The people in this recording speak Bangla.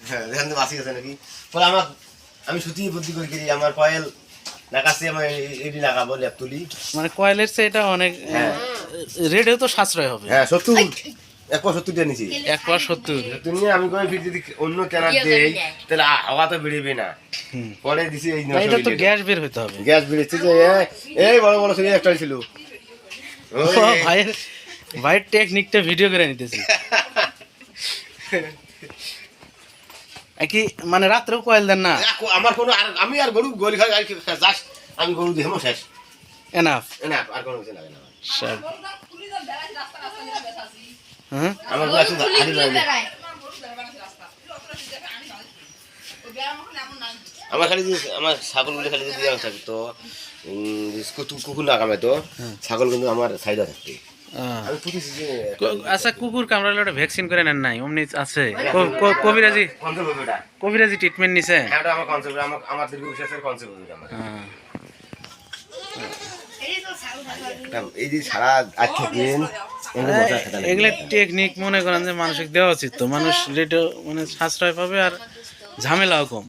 হ্যাঁ এখান থেকে বাঁচি গেছে নাকি পরে আমার আমি সুতি বুদ্ধি করে কিনি আমার কয়েল লাগাচ্ছি আমার এডি লাগাবো ল্যাপ তুলি মানে কয়েলের চেয়ে এটা অনেক রেটেও তো সাশ্রয় হবে। হ্যাঁ 70 170 টাকা নিছি 1/70 তুমি আমি কই ফির যদি অন্য কেনার দেই তাহলে হাওয়া তো বেরিয়ে না পরে দিছি এই এটা তো গ্যাস বের হতে হবে। গ্যাস বেরিয়েছে যে এই বড় বড় ছবি একটা ছিল ভাইয়ের টেকনিকটা ভিডিও করে নিতেছি কি মানে রাত্রেও কয়েল দেন না? আমার কোনো আর আমি আর গরু গলি খাই যাস আমি গরু দেখো শেষ এনাফ না আর কোনো কিছু লাগে না সব। হ্যাঁ আমার গরু আছে হাড়ি লাগে আমার খালি আমার ছাগলগুলো খালি যদি দেওয়া থাকতো কুকুর না কামাইতো ছাগল কিন্তু আমার সাইডে থাকতো আমি পুষেছি যে আচ্ছা কুকুর কামড়ালে ওটা ভ্যাকসিন করে নেন নাই? অমনি আছে কবিরাজি ট্রিটমেন্ট নিছে? এটা আমার কনসেপ্ট আমার দীর্ঘ বিশ্বাসের কনসেপ্ট আমার এই যে সারা আজকে দিন এগুলো টেকনিক মনে করেন যে মানুষকে দেওয়া উচিত, তো মানুষ রেটও মানে সাশ্রয় পাবে আর ঝামেলাও কম।